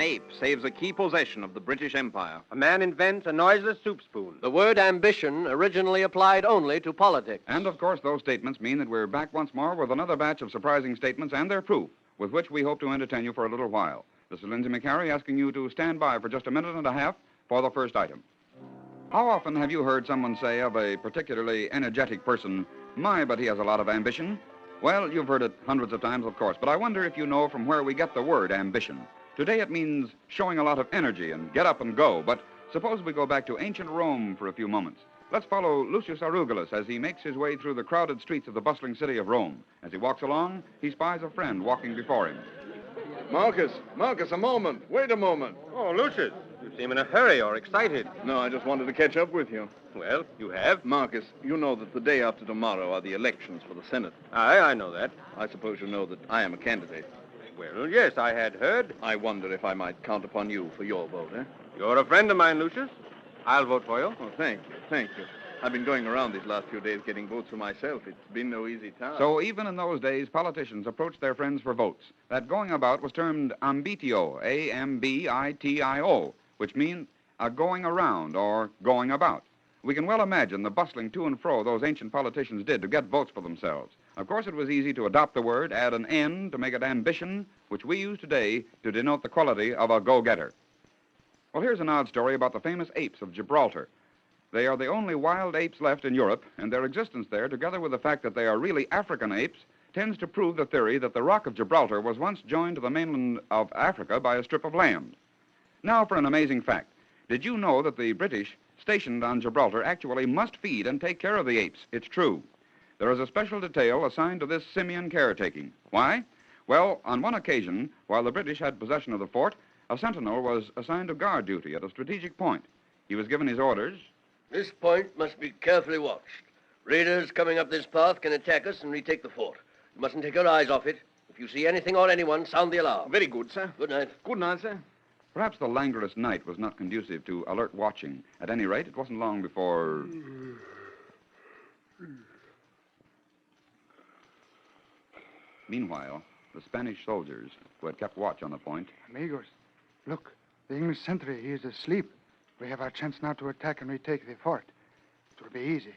ape saves a key possession of the British Empire. A man invents a noiseless soup spoon. The word ambition originally applied only to politics. And, of course, those statements mean that we're back once more with another batch of surprising statements and their proof, with which we hope to entertain you for a little while. This is Lindsay McCarry asking you to stand by for just a minute and a half for the first item. How often have you heard someone say of a particularly energetic person, "My, but he has a lot of ambition"? Well, you've heard it hundreds of times, of course, but I wonder if you know from where we get the word ambition. Today it means showing a lot of energy and get up and go, but suppose we go back to ancient Rome for a few moments. Let's follow Lucius Arugulus as he makes his way through the crowded streets of the bustling city of Rome. As he walks along, he spies a friend walking before him. Marcus, a moment. Wait a moment. Oh, Lucius, you seem in a hurry or excited. No, I just wanted to catch up with you. Well, you have? Marcus, you know that the day after tomorrow are the elections for the Senate. Aye, I know that. I suppose you know that I am a candidate. Well, yes, I had heard. I wonder if I might count upon you for your vote, eh? You're a friend of mine, Lucius. I'll vote for you. Oh, thank you. I've been going around these last few days getting votes for myself. It's been no easy task. So even in those days, politicians approached their friends for votes. That going about was termed ambitio, A-M-B-I-T-I-O, which means a going around or going about. We can well imagine the bustling to and fro those ancient politicians did to get votes for themselves. Of course, it was easy to adopt the word, add an N to make it ambition, which we use today to denote the quality of a go-getter. Well, here's an odd story about the famous apes of Gibraltar. They are the only wild apes left in Europe, and their existence there, together with the fact that they are really African apes, tends to prove the theory that the Rock of Gibraltar was once joined to the mainland of Africa by a strip of land. Now for an amazing fact. Did you know that the British stationed on Gibraltar actually must feed and take care of the apes? It's true. There is a special detail assigned to this simian caretaking. Why? Well, on one occasion, while the British had possession of the fort, a sentinel was assigned to guard duty at a strategic point. He was given his orders. This point must be carefully watched. Raiders coming up this path can attack us and retake the fort. You mustn't take your eyes off it. If you see anything or anyone, sound the alarm. Very good, sir. Good night. Good night, sir. Perhaps the languorous night was not conducive to alert watching. At any rate, it wasn't long before... Meanwhile, the Spanish soldiers who had kept watch on the point... Amigos, look, the English sentry, he is asleep. We have our chance now to attack and retake the fort. It will be easy.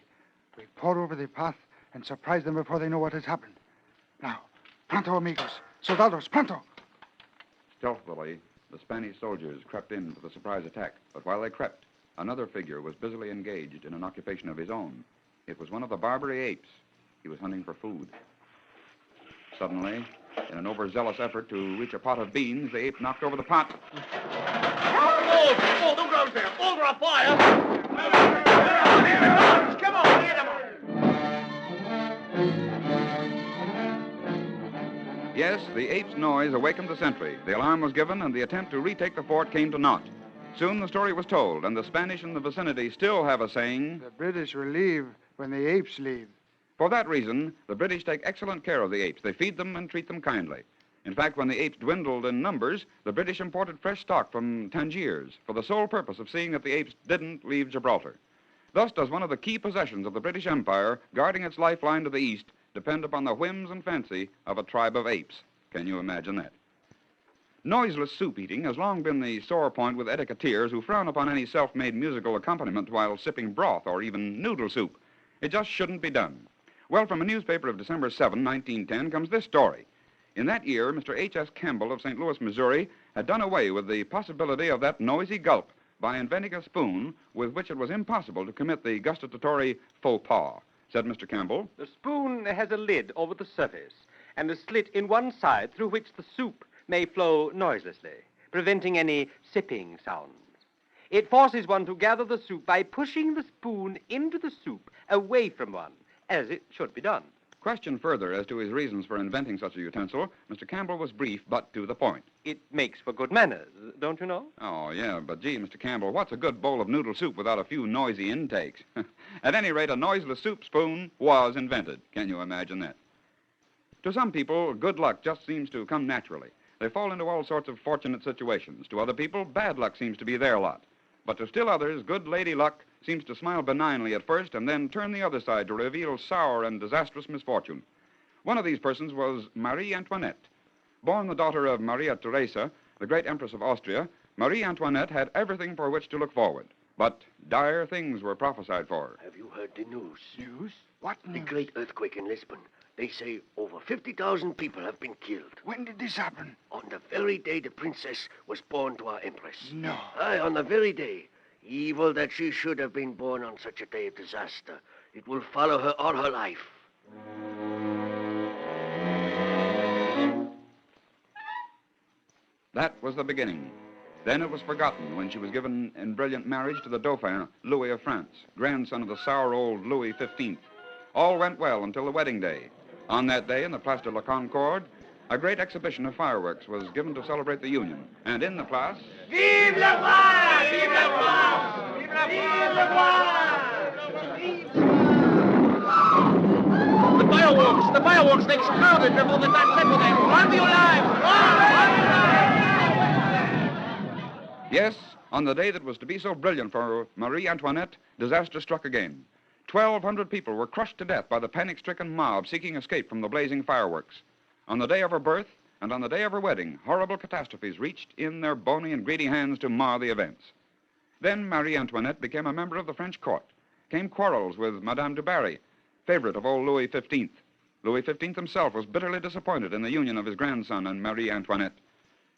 We pour over the path and surprise them before they know what has happened. Now, pronto, amigos. Soldados, pronto. Stealthily, the Spanish soldiers crept in for the surprise attack. But while they crept, another figure was busily engaged in an occupation of his own. It was one of the Barbary apes. He was hunting for food. Suddenly, in an overzealous effort to reach a pot of beans, the ape knocked over the pot. Oh, don't go out there. Over a fire. Come on, get him. Yes, the ape's noise awakened the sentry. The alarm was given, and the attempt to retake the fort came to naught. Soon the story was told, and the Spanish in the vicinity still have a saying... The British will leave when the apes leave. For that reason, the British take excellent care of the apes. They feed them and treat them kindly. In fact, when the apes dwindled in numbers, the British imported fresh stock from Tangiers for the sole purpose of seeing that the apes didn't leave Gibraltar. Thus does one of the key possessions of the British Empire, guarding its lifeline to the east, depend upon the whims and fancy of a tribe of apes. Can you imagine that? Noiseless soup eating has long been the sore point with etiquetteurs who frown upon any self-made musical accompaniment while sipping broth or even noodle soup. It just shouldn't be done. Well, from a newspaper of December 7, 1910, comes this story. In that year, Mr. H.S. Campbell of St. Louis, Missouri, had done away with the possibility of that noisy gulp by inventing a spoon with which it was impossible to commit the gustatory faux pas. Said Mr. Campbell. The spoon has a lid over the surface and a slit in one side through which the soup may flow noiselessly, preventing any sipping sounds. It forces one to gather the soup by pushing the spoon into the soup away from one, as it should be done. Questioned further as to his reasons for inventing such a utensil, Mr. Campbell was brief but to the point. It makes for good manners, don't you know? Oh, yeah, but gee, Mr. Campbell, what's a good bowl of noodle soup without a few noisy intakes? At any rate, a noiseless soup spoon was invented. Can you imagine that? To some people, good luck just seems to come naturally. They fall into all sorts of fortunate situations. To other people, bad luck seems to be their lot. But to still others, good lady luck seems to smile benignly at first and then turn the other side to reveal sour and disastrous misfortune. One of these persons was Marie Antoinette. Born the daughter of Maria Theresa, the great Empress of Austria, Marie Antoinette had everything for which to look forward. But dire things were prophesied for her. Have you heard the news? News? What The news? great earthquake in Lisbon. They say over 50,000 people have been killed. When did this happen? On the very day the princess was born to our empress. No. Aye, on the very day. Evil that she should have been born on such a day of disaster. It will follow her all her life. That was the beginning. Then it was forgotten when she was given in brilliant marriage to the Dauphin, Louis of France, grandson of the sour old Louis XV. All went well until the wedding day. On that day, in the Place de la Concorde, a great exhibition of fireworks was given to celebrate the union. And in the place... Vive le roi! Vive le roi! Vive le roi! The fireworks, they exploded before the time set for them. Run for your lives! Yes, on the day that was to be so brilliant for Marie Antoinette, disaster struck again. 1,200 people were crushed to death by the panic-stricken mob seeking escape from the blazing fireworks. On the day of her birth and on the day of her wedding, horrible catastrophes reached in their bony and greedy hands to mar the events. Then Marie Antoinette became a member of the French court. Came quarrels with Madame du Barry, favorite of old Louis XV. Louis XV himself was bitterly disappointed in the union of his grandson and Marie Antoinette.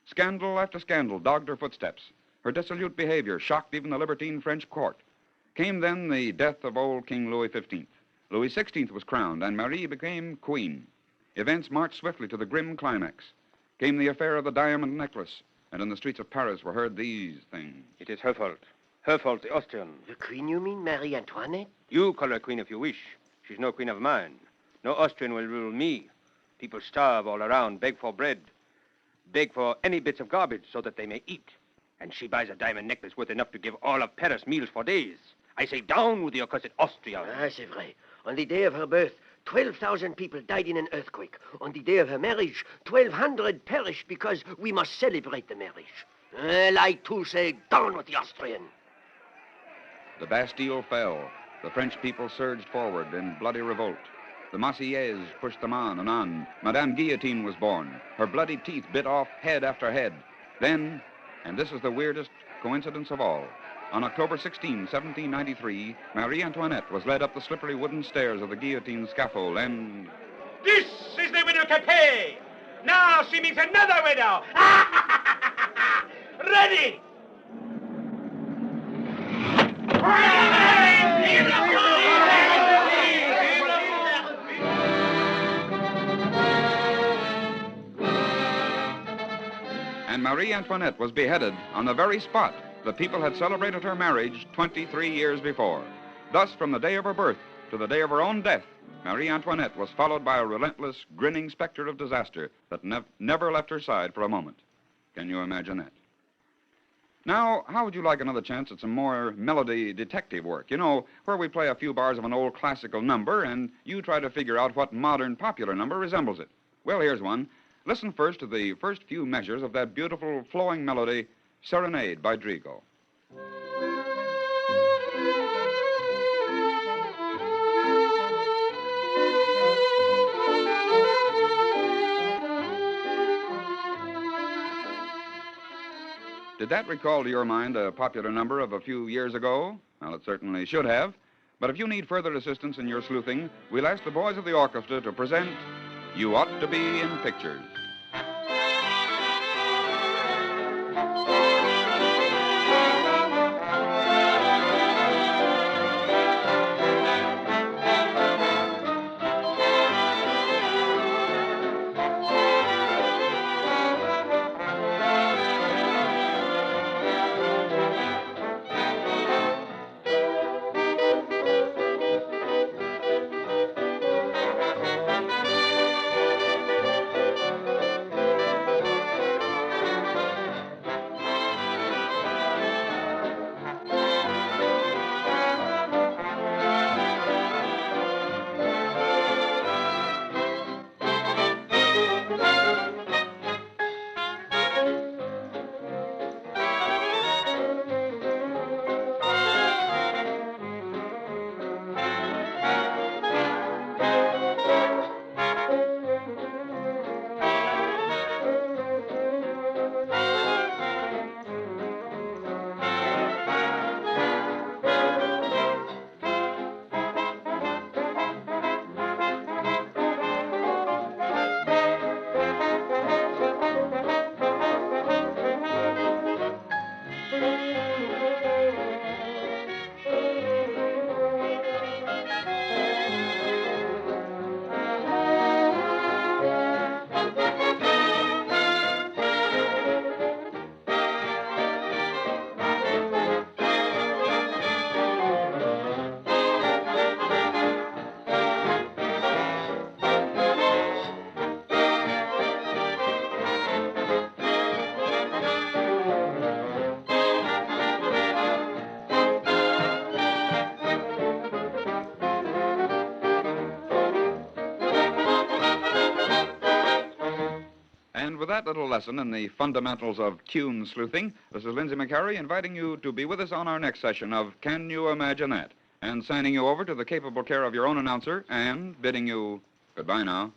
Scandal after scandal dogged her footsteps. Her dissolute behavior shocked even the libertine French court. Came then the death of old King Louis XV. Louis XVI was crowned, and Marie became queen. Events marched swiftly to the grim climax. Came the affair of the diamond necklace, and in the streets of Paris were heard these things. It is her fault. Her fault, the Austrian. The queen, you mean, Marie Antoinette? You call her queen if you wish. She's no queen of mine. No Austrian will rule me. People starve all around, beg for bread, beg for any bits of garbage so that they may eat. And she buys a diamond necklace worth enough to give all of Paris meals for days. I say, down with the accursed Austria. Ah, c'est vrai. On the day of her birth, 12,000 people died in an earthquake. On the day of her marriage, 1,200 perished because we must celebrate the marriage. Well, I too say, down with the Austrian. The Bastille fell. The French people surged forward in bloody revolt. The Marseillaise pushed them on and on. Madame Guillotine was born. Her bloody teeth bit off head after head. Then, and this is the weirdest coincidence of all, on October 16, 1793, Marie Antoinette was led up the slippery wooden stairs of the guillotine scaffold and... This is the widow Capet. Now she meets another widow. Ready! And Marie Antoinette was beheaded on the very spot the people had celebrated her marriage 23 years before. Thus, from the day of her birth to the day of her own death, Marie Antoinette was followed by a relentless, grinning specter of disaster that never left her side for a moment. Can you imagine that? Now, how would you like another chance at some more melody detective work? You know, where we play a few bars of an old classical number and you try to figure out what modern popular number resembles it. Well, here's one. Listen first to the first few measures of that beautiful flowing melody, Serenade by Drigo. Did that recall to your mind a popular number of a few years ago? Well, it certainly should have. But if you need further assistance in your sleuthing, we'll ask the boys of the orchestra to present You Ought to Be in Pictures. that little lesson in the fundamentals of tune sleuthing, this is Lindsay McCarry inviting you to be with us on our next session of Can You Imagine That? And signing you over to the capable care of your own announcer and bidding you goodbye now.